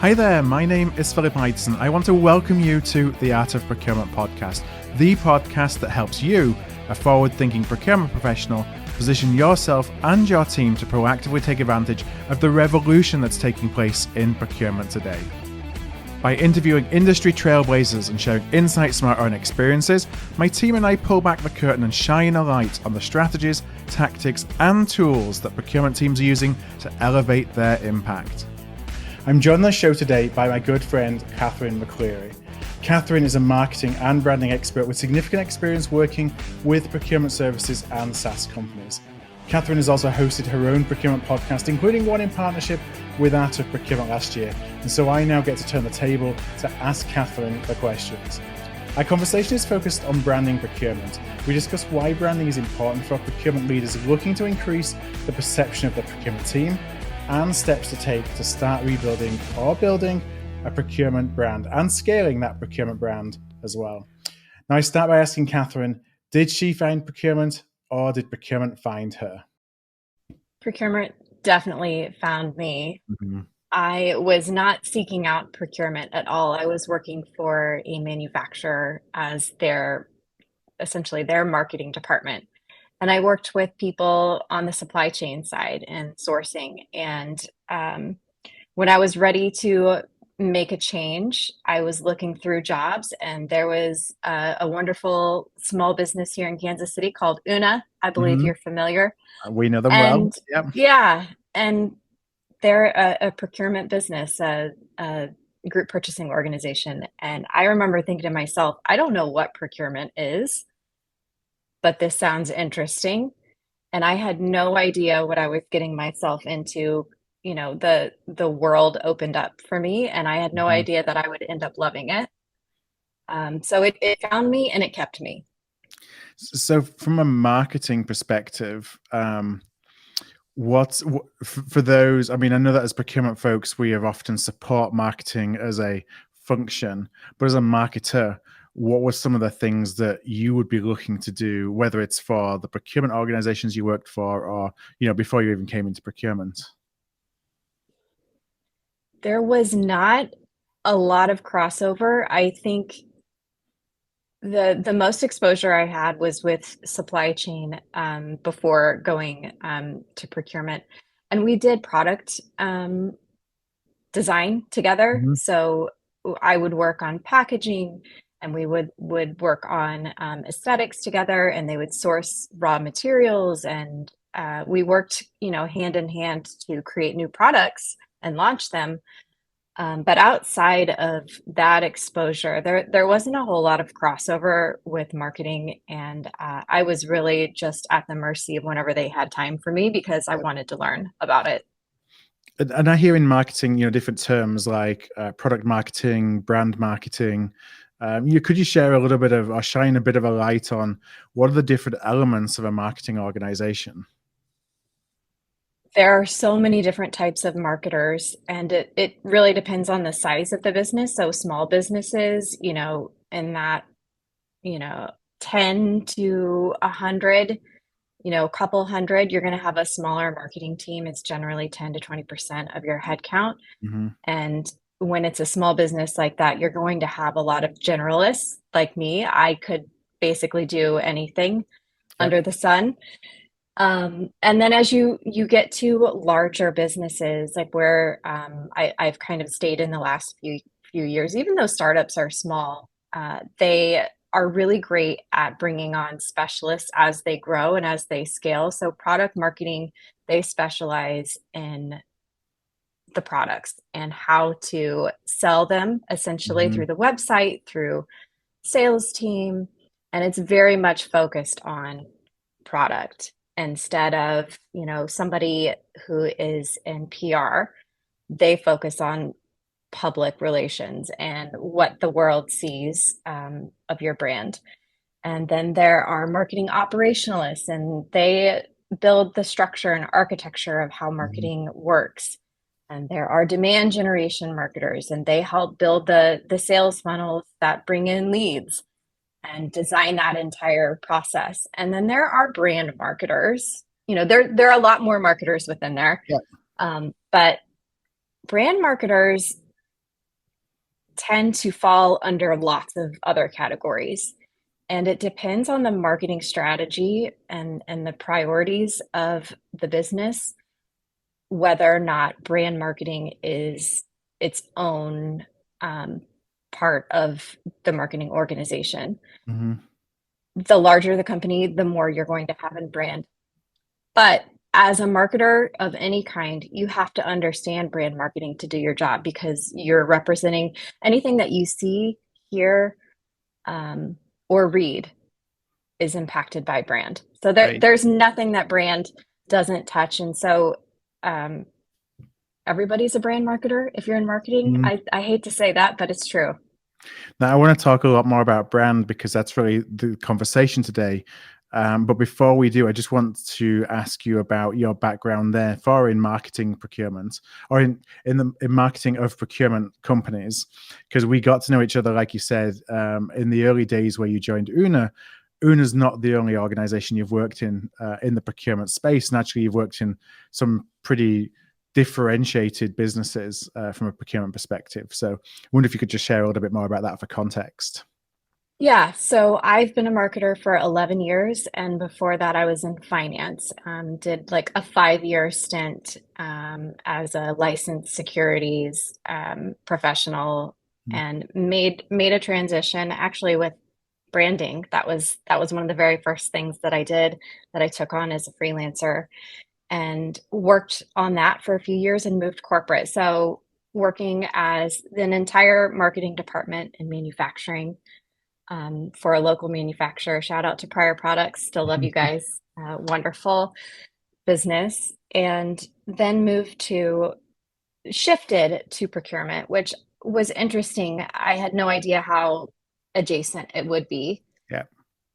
Hi there, my name is Philip Ideson. I want to welcome you to the Art of Procurement podcast, the podcast that helps you, a forward-thinking procurement professional, position yourself and your team to proactively take advantage of the revolution that's taking place in procurement today. By interviewing industry trailblazers and sharing insights from our own experiences, my team and I pull back the curtain and shine a light on the strategies, tactics, and tools that procurement teams are using to elevate their impact. I'm joined on the show today by my good friend, Katherine McCleery. Katherine is a marketing and branding expert with significant experience working with procurement services and SaaS companies. Katherine has also hosted her own procurement podcast, including one in partnership with Art of Procurement last year. And so I now get to turn the table to ask Katherine the questions. Our conversation is focused on branding procurement. We discuss why branding is important for procurement leaders looking to increase the perception of the procurement team, and steps to take to start rebuilding or building a procurement brand and scaling that procurement brand as well. Now, I start by asking Katherine, did she find procurement or did procurement find her? Procurement definitely found me. Mm-hmm. I was not seeking out procurement at all. I was working for a manufacturer as essentially their marketing department. And I worked with people on the supply chain side and sourcing. And when I was ready to make a change, I was looking through jobs, and there was a wonderful small business here in Kansas City called Una. I believe you're familiar. We know them well. Yep. Yeah. And they're a procurement business, a group purchasing organization. And I remember thinking to myself, I don't know what procurement is, but this sounds interesting. And I had no idea what I was getting myself into. You know, the world opened up for me, and I had no idea that I would end up loving it. So it found me and it kept me. So from a marketing perspective, for those, I mean, I know that as procurement folks, we have often support marketing as a function, but as a marketer, what were some of the things that you would be looking to do, whether it's for the procurement organizations you worked for or, before you even came into procurement? There was not a lot of crossover. I think the most exposure I had was with supply chain before going to procurement. And we did product design together. Mm-hmm. So I would work on packaging, and we would work on aesthetics together, and they would source raw materials, and we worked, hand in hand to create new products and launch them. But outside of that exposure, there wasn't a whole lot of crossover with marketing, and I was really just at the mercy of whenever they had time for me because I wanted to learn about it. And I hear in marketing, different terms like product marketing, brand marketing. Could you share a little bit of, or shine a bit of a light on what are the different elements of a marketing organization? There are so many different types of marketers, and it really depends on the size of the business. So small businesses, in that, 10 to 100, a couple hundred, you're going to have a smaller marketing team. It's generally 10 to 20% of your headcount. Mm-hmm. And when it's a small business like that, you're going to have a lot of generalists like me. I could basically do anything under the sun. And then as you get to larger businesses, like where I've kind of stayed in the last few years, even though startups are small, they are really great at bringing on specialists as they grow and as they scale. So product marketing, they specialize in the products and how to sell them essentially through the website, through sales team. And it's very much focused on product instead of, somebody who is in PR. They focus on public relations and what the world sees of your brand. And then there are marketing operationalists, and they build the structure and architecture of how marketing works. And there are demand generation marketers, and they help build the sales funnels that bring in leads and design that entire process. And then there are brand marketers. There are a lot more marketers within there. Yeah. But brand marketers tend to fall under lots of other categories. And it depends on the marketing strategy and the priorities of the business, whether or not brand marketing is its own part of the marketing organization. Mm-hmm. The larger the company, the more you're going to have in brand. But as a marketer of any kind, you have to understand brand marketing to do your job, because you're representing anything that you see, hear, or read is impacted by brand. So Right. there's nothing that brand doesn't touch. And so um, everybody's a brand marketer if you're in marketing. Mm-hmm. I hate to say that, but it's true. Now, I want to talk a lot more about brand because that's really the conversation today. But before we do, I just want to ask you about your background there for in marketing procurement, or in marketing of procurement companies, because we got to know each other, like you said, in the early days where you joined Una. Una's not the only organization you've worked in the procurement space, and actually you've worked in some pretty differentiated businesses from a procurement perspective. So I wonder if you could just share a little bit more about that for context. Yeah, so I've been a marketer for 11 years, and before that, I was in finance. Did like a 5-year stint as a licensed securities professional, and made a transition actually with branding. That was one of the very first things that I did, that I took on as a freelancer, and worked on that for a few years and moved corporate. So working as an entire marketing department in manufacturing for a local manufacturer. Shout out to Prior Products. Still love you guys. Wonderful business. And then shifted to procurement, which was interesting. I had no idea how adjacent it would be. Yeah.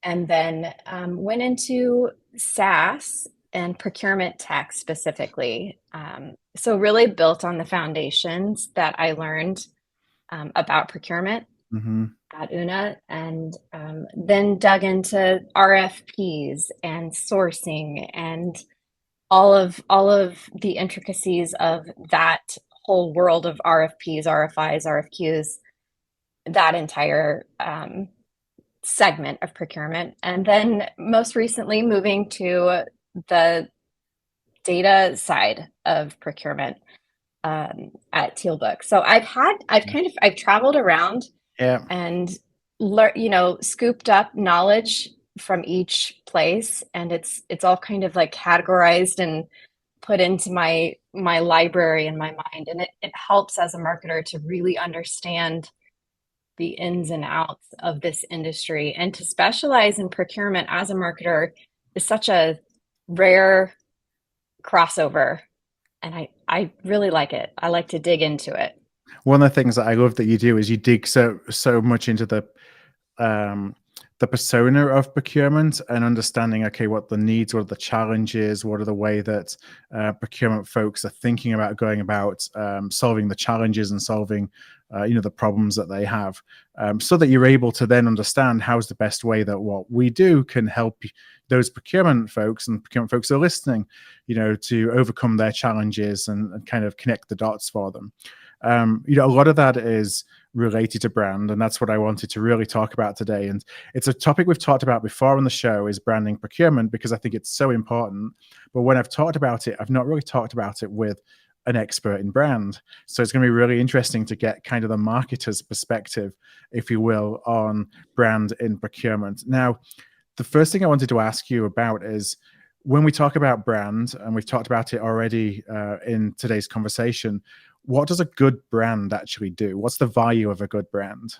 And then went into SaaS and procurement tech specifically. So really built on the foundations that I learned about procurement Mm-hmm. at Una, and then dug into RFPs and sourcing and all of the intricacies of that whole world of RFPs, RFIs, RFQs, that entire segment of procurement. And then most recently moving to the data side of procurement at Tealbook. So I've traveled around Yeah. and scooped up knowledge from each place, and it's all kind of like categorized and put into my library in my mind, and it helps as a marketer to really understand the ins and outs of this industry. And to specialize in procurement as a marketer is such a rare crossover, and I really like it. I like to dig into it. One of the things that I love that you do is you dig so much into the persona of procurement and understanding, okay, what the needs, what are the challenges, what are the way that procurement folks are thinking about going about solving the challenges and solving the problems that they have, so that you're able to then understand how's the best way that what we do can help those procurement folks and procurement folks who are listening, to overcome their challenges and kind of connect the dots for them. A lot of that is related to brand, and that's what I wanted to really talk about today. And it's a topic we've talked about before on the show, is branding procurement, because I think it's so important. But when I've talked about it, I've not really talked about it with an expert in brand. So it's going to be really interesting to get kind of the marketer's perspective, if you will, on brand in procurement. Now, the first thing I wanted to ask you about is, when we talk about brand, and we've talked about it already in today's conversation, what does a good brand actually do? What's the value of a good brand?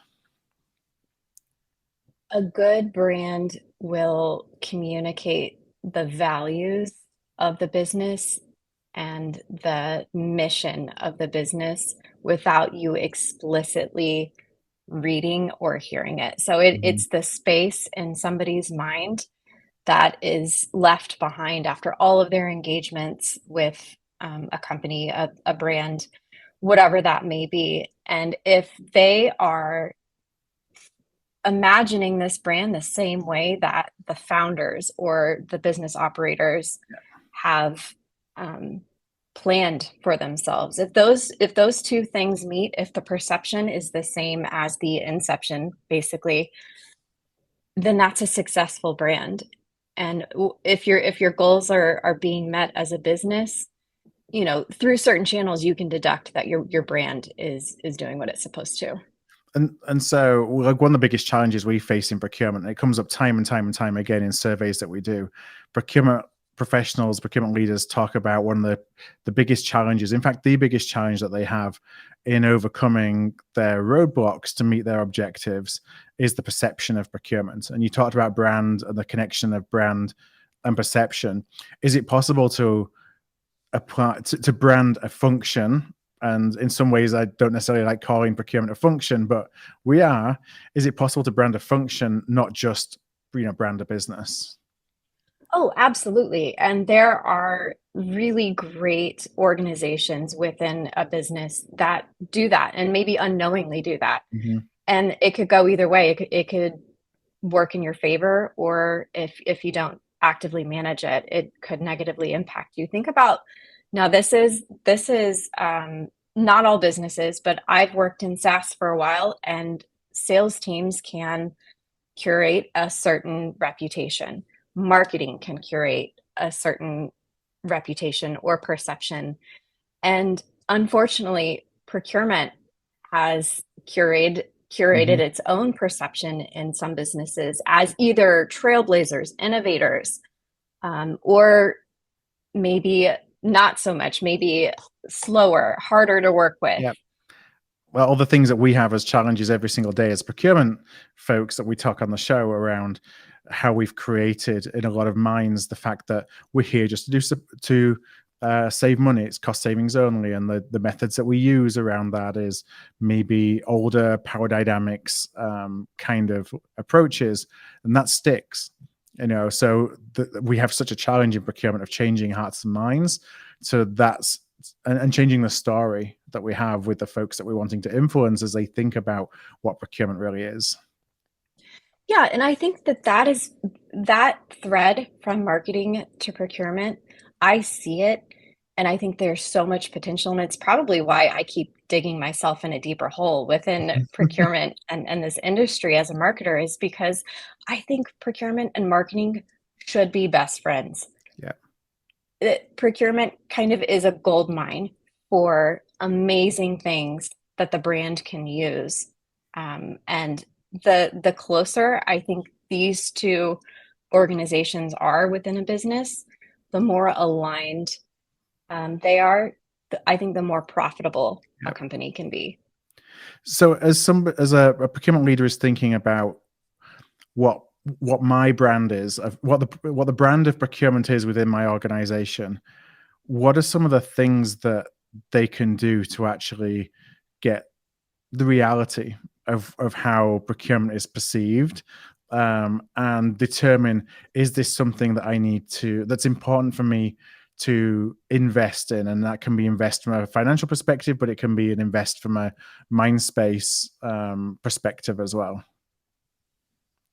A good brand will communicate the values of the business and the mission of the business without you explicitly reading or hearing it. So Mm-hmm. it's the space in somebody's mind that is left behind after all of their engagements with a company, a brand, whatever that may be. And if they are imagining this brand the same way that the founders or the business operators have planned for themselves. If those two things meet, if the perception is the same as the inception, basically, then that's a successful brand. And if your goals are being met as a business, through certain channels, you can deduct that your brand is doing what it's supposed to. And so, like, one of the biggest challenges we face in procurement, and it comes up time and time and time again in surveys that we do, procurement professionals, procurement leaders talk about one of the biggest challenges, in fact, the biggest challenge that they have in overcoming their roadblocks to meet their objectives is the perception of procurement. And you talked about brand and the connection of brand and perception. Is it possible to apply to brand a function? And in some ways, I don't necessarily like calling procurement a function, but we are. Is it possible to brand a function, not just brand a business? Oh, absolutely. And there are really great organizations within a business that do that and maybe unknowingly do that. Mm-hmm. And it could go either way. It could work in your favor, or if you don't actively manage it, it could negatively impact you. Think about now. This is not all businesses, but I've worked in SaaS for a while, and sales teams can curate a certain reputation. Marketing can curate a certain reputation or perception. And unfortunately, procurement has curated Mm-hmm. its own perception in some businesses as either trailblazers, innovators, or maybe not so much, maybe slower, harder to work with. Yeah. Well, all the things that we have as challenges every single day as procurement folks that we talk on the show around how we've created in a lot of minds the fact that we're here just to save money. It's cost savings only, and the methods that we use around that is maybe older power dynamics kind of approaches, and that sticks. So we have such a challenge in procurement of changing hearts and minds. So that's and changing the story that we have with the folks that we're wanting to influence as they think about what procurement really is. Yeah, and I think that thread from marketing to procurement, I see it, and I think there's so much potential, and it's probably why I keep digging myself in a deeper hole within procurement and this industry as a marketer, is because I think procurement and marketing should be best friends. Yeah. Procurement kind of is a gold mine for amazing things that the brand can use. And the closer I think these two organizations are within a business, the more aligned they are, I think the more profitable a company can be. So as a procurement leader is thinking about what my brand is, of what the brand of procurement is within my organization, what are some of the things that they can do to actually get the reality of how procurement is perceived, and determine, is this something that that's important for me to invest in? And that can be invest from a financial perspective, but it can be an invest from a mind space perspective as well.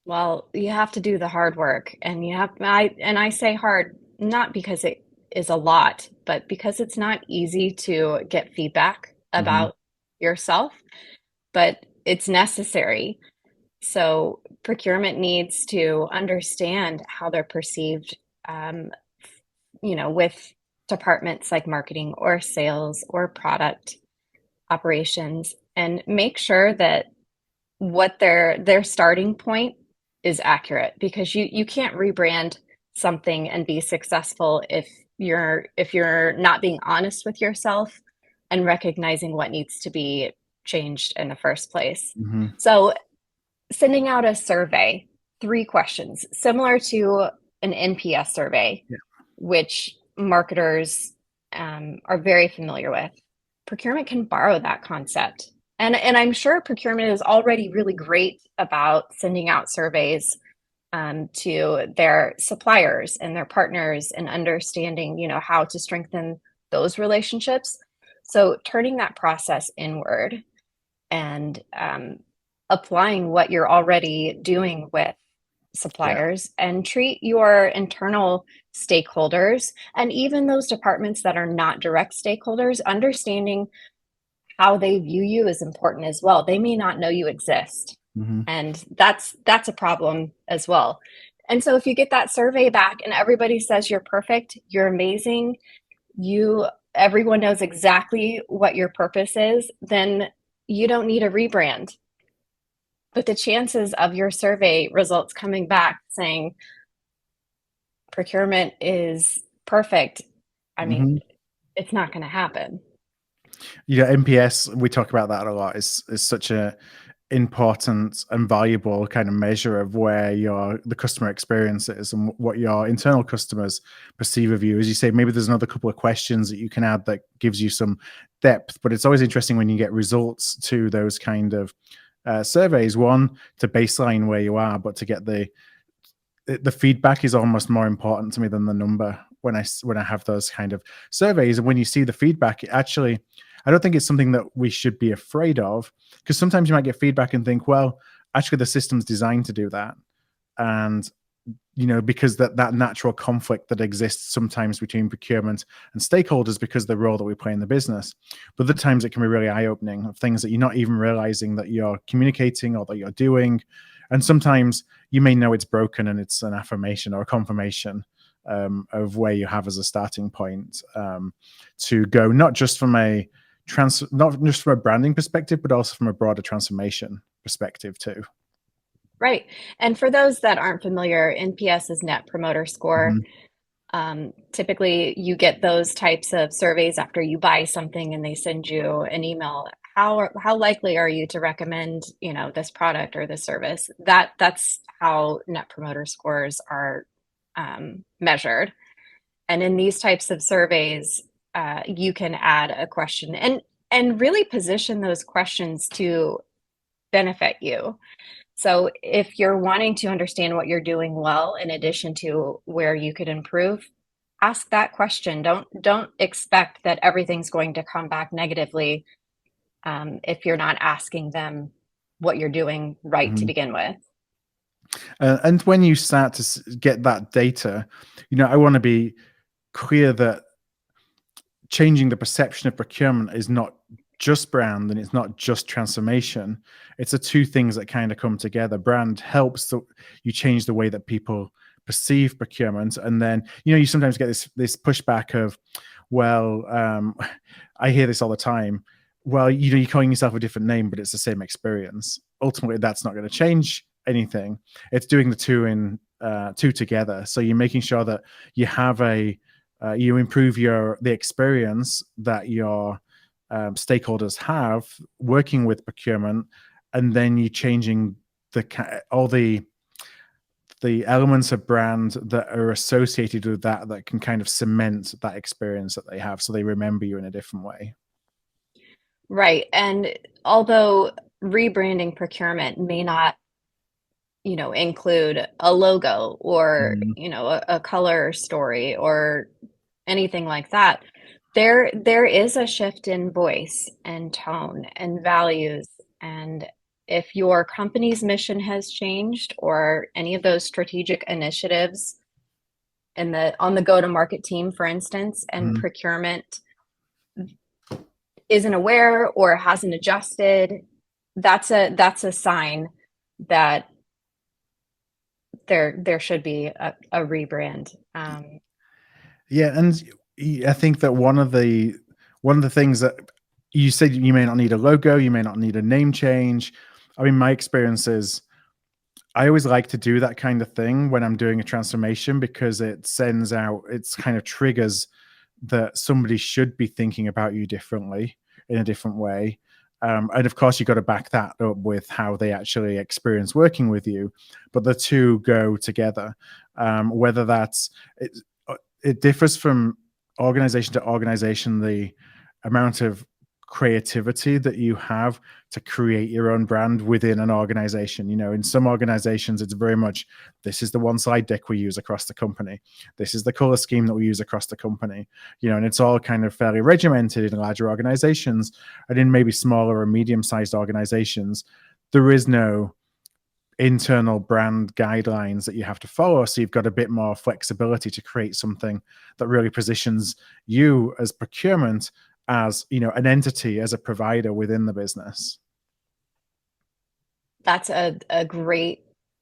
Well, you have to do the hard work, and I say hard not because it is a lot, but because it's not easy to get feedback about yourself, but it's necessary. So procurement needs to understand how they're perceived, with departments like marketing or sales or product operations, and make sure that what their starting point is accurate, because you can't rebrand something and be successful if you're not being honest with yourself and recognizing what needs to be changed in the first place. So sending out a survey, 3 questions, similar to an NPS survey, which marketers are very familiar with. Procurement can borrow that concept. And I'm sure procurement is already really great about sending out surveys to their suppliers and their partners and understanding, how to strengthen those relationships. So turning that process inward and applying what you're already doing with suppliers and treat your internal stakeholders and even those departments that are not direct stakeholders, understanding how they view you is important as well. They may not know you exist. And that's a problem as well. And so if you get that survey back and everybody says you're perfect, you're amazing, everyone knows exactly what your purpose is, then you don't need a rebrand. But the chances of your survey results coming back saying procurement is perfect, I mean, it's not going to happen. NPS, we talk about that a lot, is such a important and valuable kind of measure of where the customer experience is and what your internal customers perceive of you. As you say, maybe there's another couple of questions that you can add that gives you some depth, but it's always interesting when you get results to those kind of surveys. One, to baseline where you are, but to get the feedback is almost more important to me than the number when I have those kind of surveys. And when you see the feedback, actually, I don't think it's something that we should be afraid of, because sometimes you might get feedback and think, well, actually the system's designed to do that. And, because that natural conflict that exists sometimes between procurement and stakeholders because of the role that we play in the business. But other times it can be really eye-opening of things that you're not even realizing that you're communicating or that you're doing. And sometimes you may know it's broken and it's an affirmation or a confirmation of where you have as a starting point to go, not just from a branding perspective, but also from a broader transformation perspective too. Right. And for those that aren't familiar, NPS is Net Promoter Score. Typically, you get those types of surveys after you buy something and they send you an email. How likely are you to recommend, this product or this service? That's how Net Promoter Scores are measured. And in these types of surveys, you can add a question and really position those questions to benefit you. So if you're wanting to understand what you're doing well, in addition to where you could improve, ask that question. Don't expect that everything's going to come back negatively if you're not asking them what you're doing right to begin with. And when you start to get that data, I want to be clear that changing the perception of procurement is not just brand and it's not just transformation. It's the two things that kind of come together. Brand helps you change the way that people perceive procurement. And then, you sometimes get this pushback of, well, I hear this all the time. Well, you're calling yourself a different name, but it's the same experience. Ultimately, that's not going to change anything. It's doing the two together. So you're making sure that you have you improve the experience that your stakeholders have working with procurement, and then you're changing all the elements of brand that are associated with that can kind of cement that experience that they have, so they remember you in a different way. Right. And although rebranding procurement may not, include a logo or, a color story or anything like that, there is a shift in voice and tone and values. And if your company's mission has changed or any of those strategic initiatives on the go-to-market team, for instance, and procurement isn't aware or hasn't adjusted, that's a sign that there should be a rebrand. Yeah, and I think that one of the things that you said, you may not need a logo, you may not need a name change. I mean, my experience is I always like to do that kind of thing when I'm doing a transformation, because it kind of triggers that somebody should be thinking about you differently in a different way. And of course, you've got to back that up with how they actually experience working with you. But the two go together. Whether it differs from organization to organization, the amount of creativity that you have to create your own brand within an organization. In some organizations, it's very much, this is the one slide deck we use across the company. This is the color scheme that we use across the company. And it's all kind of fairly regimented in larger organizations. And in maybe smaller or medium-sized organizations, there is no internal brand guidelines that you have to follow. So you've got a bit more flexibility to create something that really positions you as procurement as, an entity, as a provider within the business. That's a great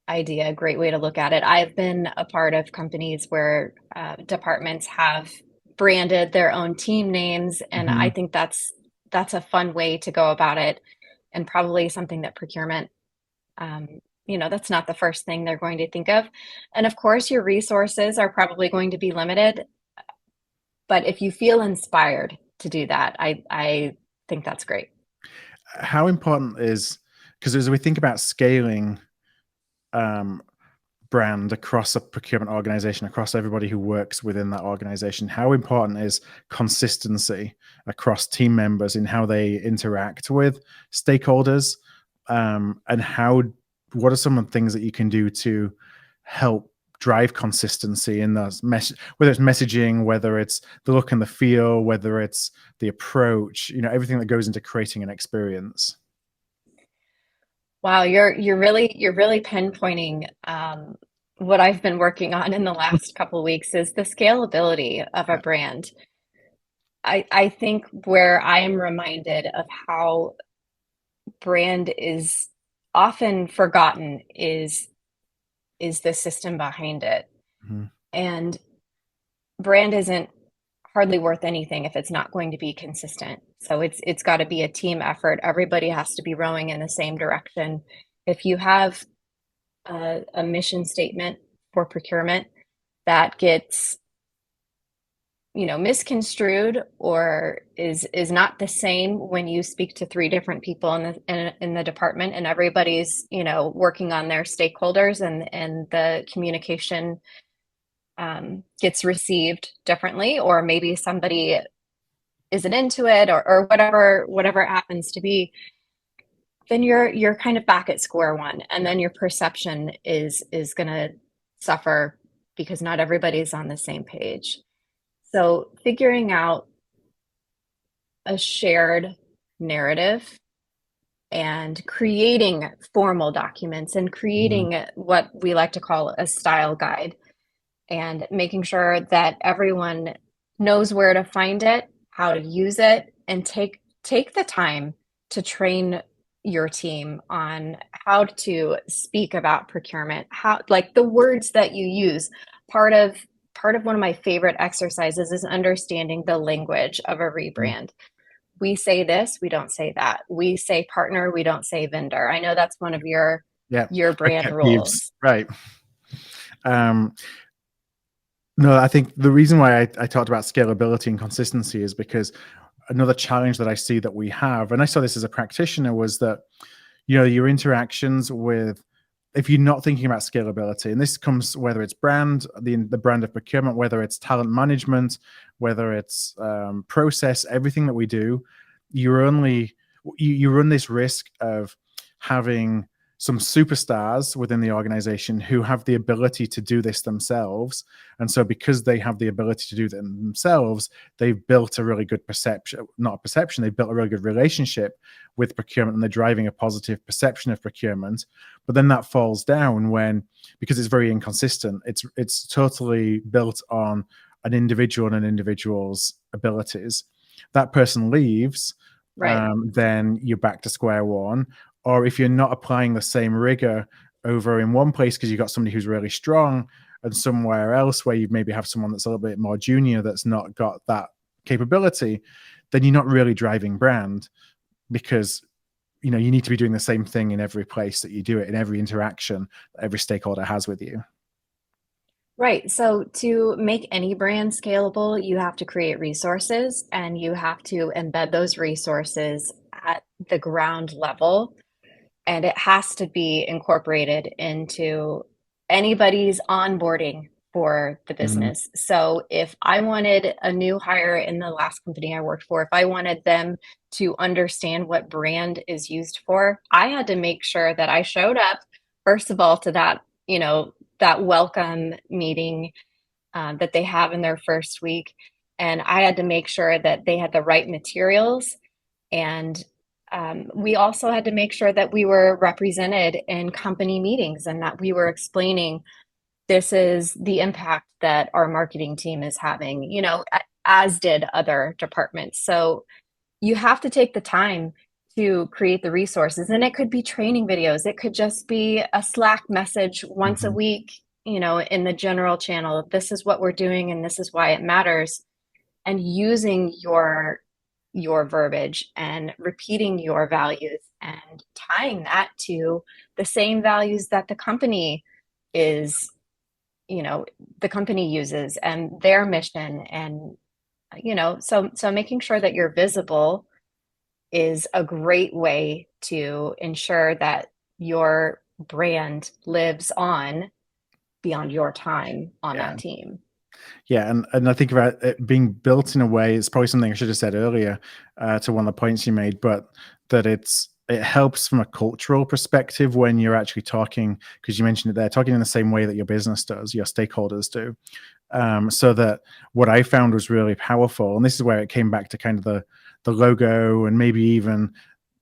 idea, a great way to look at it. I've been a part of companies where departments have branded their own team names, and I think that's a fun way to go about it, and probably something that procurement, that's not the first thing they're going to think of. And of course, your resources are probably going to be limited, but if you feel inspired to do that, I think that's great. How important is, because as we think about scaling brand across a procurement organization, across everybody who works within that organization, how important is consistency across team members in how they interact with stakeholders? And what are some of the things that you can do to help drive consistency in those whether it's messaging, whether it's the look and the feel, whether it's the approach, everything that goes into creating an experience? Wow, you're really pinpointing what I've been working on in the last couple of weeks is the scalability of a brand. I think where I am reminded of how brand is often forgotten is the system behind it. Mm-hmm. And brand isn't hardly worth anything if it's not going to be consistent. So it's got to be a team effort. Everybody has to be rowing in the same direction. If you have a mission statement for procurement that gets misconstrued or is not the same when you speak to three different people in the department, and everybody's working on their stakeholders, and the communication gets received differently, or maybe somebody isn't into it, or whatever it happens to be, then you're kind of back at square one, and then your perception is going to suffer because not everybody's on the same page. So figuring out a shared narrative and creating formal documents and creating what we like to call a style guide, and making sure that everyone knows where to find it, how to use it, and take the time to train your team on how to speak about procurement, how, like, the words that you use. Part of one of my favorite exercises is understanding the language of a rebrand. We say this, we don't say that. We say partner, we don't say vendor. I know that's one of your brand rules. Right. No, I think the reason why I talked about scalability and consistency is because another challenge that I see that we have, and I saw this as a practitioner, was that, your interactions with, if you're not thinking about scalability, and this comes whether it's brand, the brand of procurement, whether it's talent management, whether it's process, everything that we do, you run this risk of having some superstars within the organization who have the ability to do this themselves. And so because they have the ability to do it themselves, they've built a really good they've built a really good relationship with procurement, and they're driving a positive perception of procurement. But then that falls down because it's very inconsistent. It's totally built on an individual and an individual's abilities. That person leaves, Right. then you're back to square one. Or if you're not applying the same rigor over in one place because you've got somebody who's really strong, and somewhere else where you maybe have someone that's a little bit more junior that's not got that capability, then you're not really driving brand, because you need to be doing the same thing in every place that you do it, in every interaction that every stakeholder has with you. Right. So to make any brand scalable, you have to create resources, and you have to embed those resources at the ground level. And it has to be incorporated into anybody's onboarding for the business. So if I wanted a new hire in the last company I worked for, if I wanted them to understand what brand is used for, I had to make sure that I showed up, first of all, to that welcome meeting that they have in their first week. And I had to make sure that they had the right materials and We also had to make sure that we were represented in company meetings and that we were explaining this is the impact that our marketing team is having, as did other departments. So you have to take the time to create the resources, and it could be training videos. It could just be a Slack message once a Mm-hmm. week, in the general channel. This is what we're doing and this is why it matters. And using your verbiage and repeating your values and tying that to the same values that is, the company uses and their mission. And, so making sure that you're visible is a great way to ensure that your brand lives on beyond your time on Yeah. that team. Yeah, and I think about it being built in a way, it's probably something I should have said earlier to one of the points you made, but that it helps from a cultural perspective when you're actually talking, because you mentioned it there, talking in the same way that your business does, your stakeholders do. So that what I found was really powerful, and this is where it came back to kind of the logo and maybe even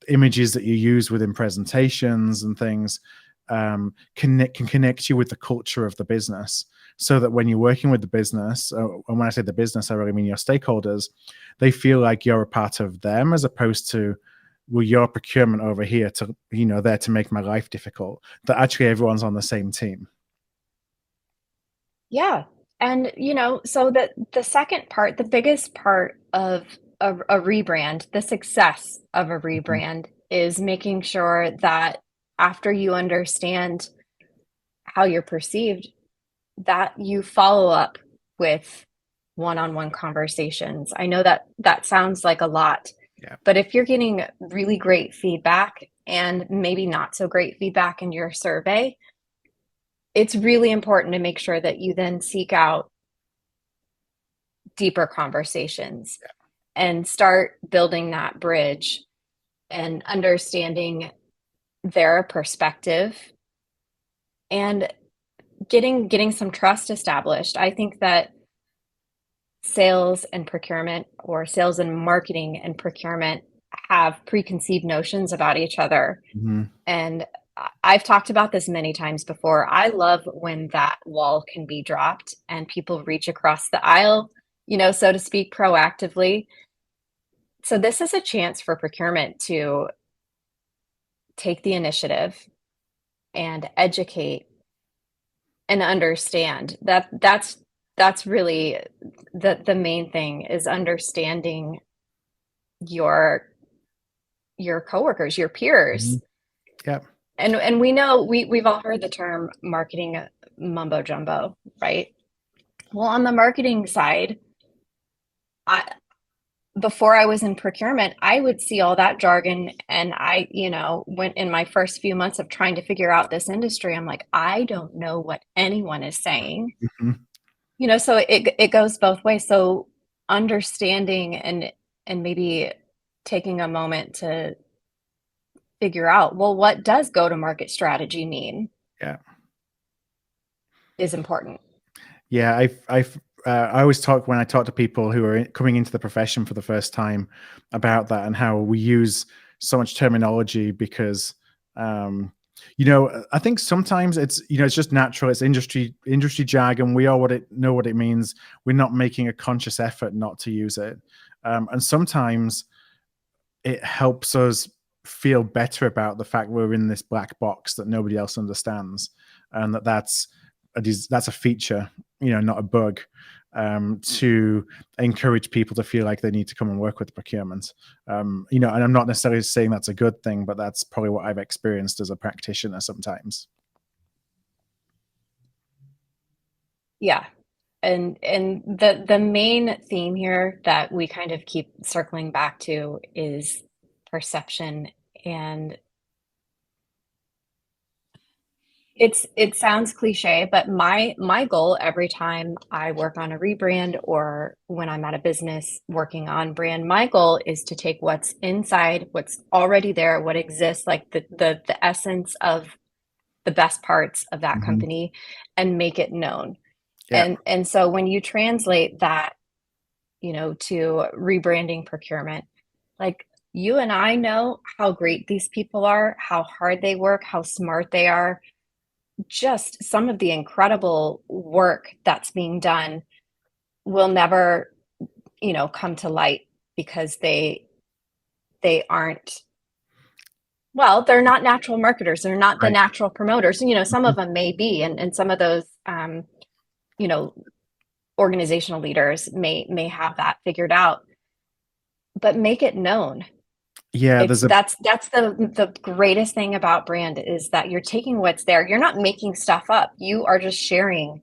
images that you use within presentations and things, can connect you with the culture of the business, so that when you're working with the business, and when I say the business, I really mean your stakeholders, they feel like you're a part of them, as opposed to, well, your procurement over here to, there to make my life difficult. That actually everyone's on the same team. Yeah. And, so the second part, the biggest part of a rebrand, the success of a Mhm. rebrand is making sure that after you understand how you're perceived, that you follow up with one-on-one conversations. I know that that sounds like a lot, Yeah. but if you're getting really great feedback and maybe not so great feedback in your survey, it's really important to make sure that you then seek out deeper conversations and start building that bridge and understanding their perspective and getting some trust established. I think that sales and procurement, or sales and marketing and procurement, have preconceived notions about each other. Mhm. And I've talked about this many times before. I love when that wall can be dropped and people reach across the aisle, so to speak, proactively. So this is a chance for procurement to take the initiative and educate and understand. That's really the main thing, is understanding your coworkers, your peers. Mhm. Yep. And we know we've all heard the term marketing mumbo jumbo, right? Well, on the marketing side, I before I was in procurement, I would see all that jargon, and went in my first few months of trying to figure out this industry, I'm like, I don't know what anyone is saying. Mhm. So it goes both ways. So understanding and maybe taking a moment to figure out, well, what does go to market strategy mean, Yeah. is important. Yeah, I always talk, when I talk to people who are coming into the profession for the first time, about that, and how we use so much terminology because, I think sometimes it's just natural. It's industry jargon. We all know what it means. We're not making a conscious effort not to use it, and sometimes it helps us feel better about the fact we're in this black box that nobody else understands, and that's a feature, not a bug, to encourage people to feel like they need to come and work with procurement. And I'm not necessarily saying that's a good thing, but that's probably what I've experienced as a practitioner sometimes. Yeah. And the main theme here that we kind of keep circling back to is perception. And it sounds cliche, but my goal every time I work on a rebrand, or when I'm at a business working on brand, my goal is to take what's inside, what's already there, what exists, like the essence of the best parts of that Hmm. company, and make it known. Yeah. And so when you translate that, to rebranding procurement, like, You and I know how great these people are, how hard they work, how smart they are. Just some of the incredible work that's being done will never, come to light because they aren't, well, they're not natural marketers. They're not the Right. natural promoters. Some Mhm. of them may be, and some of those, you know, organizational leaders may have that figured out, but make it known. Yeah, It's there's a that's the greatest thing about brand is that you're taking what's there. You're not making stuff up. You are just sharing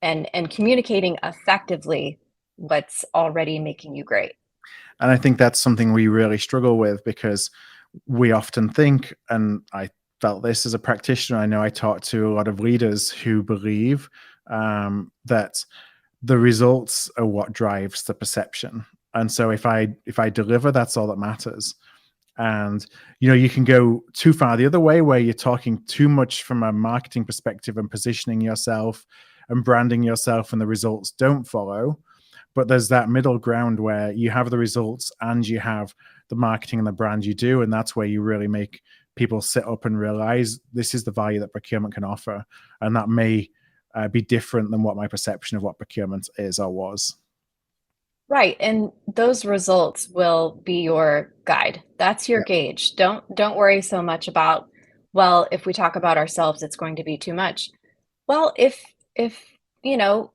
and communicating effectively what's already making you great. and I think that's something we really struggle with because we often think, and I felt this as a practitioner. I know I talk to a lot of leaders who believe that the results are what drives the perception. And so if I deliver, that's all that matters. And you can go too far the other way where you're talking too much from a marketing perspective and positioning yourself and branding yourself and the results don't follow. But there's that middle ground where you have the results and you have the marketing and the brand you do, and that's where you really make people sit up and realize this is the value that procurement can offer, and that may be different than what my perception of what procurement is or was. Right, and those results will be your guide. That's your Yeah. gauge. Don't worry so much about, well, if we talk about ourselves, it's going to be too much. Well, if you know,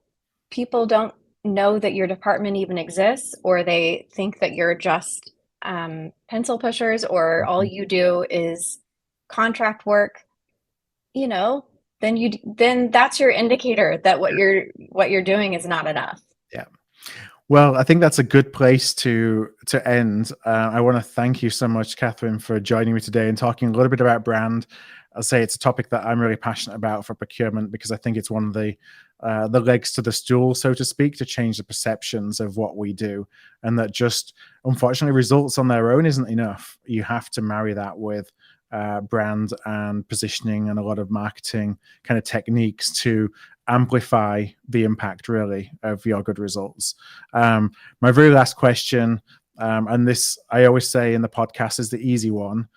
people don't know that your department even exists, or they think that you're just pencil pushers, or all Mhm. you do is contract work, you know, then that's your indicator that what you're doing is not enough. Yeah. Well, I think that's a good place to end. I want to thank you so much, Catherine, for joining me today and talking a little bit about brand. I'll say it's a topic that I'm really passionate about for procurement because I think it's one of the legs to the stool, so to speak, to change the perceptions of what we do, and that just unfortunately results on their own isn't enough. You have to marry that with brand and positioning and a lot of marketing kind of techniques to amplify the impact really of your good results. My very last question, and this I always say in the podcast is the easy one.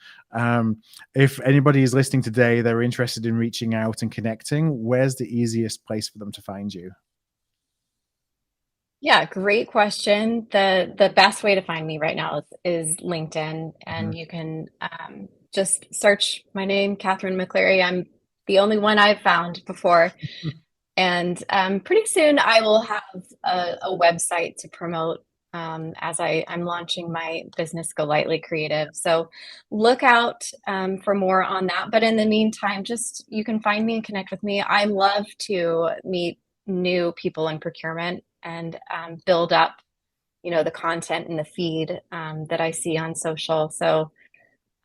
If anybody is listening today, they're interested in reaching out and connecting, where's the easiest place for them to find you? Yeah, great question. The best way to find me right now is LinkedIn, Mhm. and you can just search my name, Katherine McCleery. I'm the only one I've found before, and pretty soon I will have a website to promote as I'm launching my business Go Lightly Creative. So look out for more on that. But in the meantime, just you can find me and connect with me. I love to meet new people in procurement and build up, the content and the feed that I see on social. So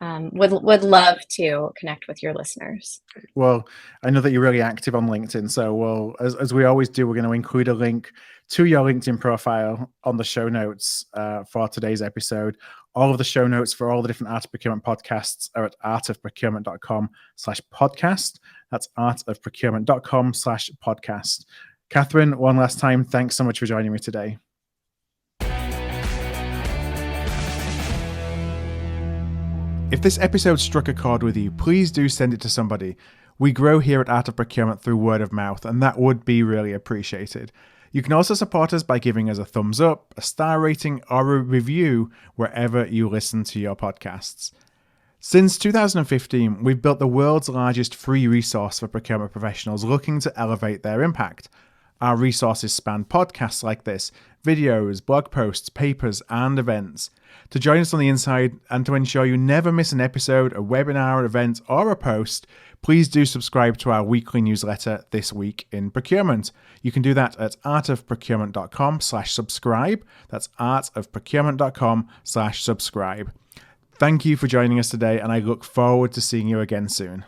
would love to connect with your listeners. Well, I know that you're really active on LinkedIn. So, well, as we always do, we're going to include a link to your LinkedIn profile on the show notes for today's episode. All of the show notes for all the different Art of Procurement podcasts are at artofprocurement.com/podcast. That's artofprocurement.com/podcast. Catherine, one last time, thanks so much for joining me today. If this episode struck a chord with you, please do send it to somebody. We grow here at Art of Procurement through word of mouth, and that would be really appreciated. You can also support us by giving us a thumbs up, a star rating, or a review wherever you listen to your podcasts. Since 2015, we've built the world's largest free resource for procurement professionals looking to elevate their impact. Our resources span podcasts like this, videos, blog posts, papers, and events. To join us on the inside and to ensure you never miss an episode, a webinar, event, or a post, please do subscribe to our weekly newsletter, This Week in Procurement. You can do that at artofprocurement.com/subscribe. That's artofprocurement.com/subscribe. Thank you for joining us today, and I look forward to seeing you again soon.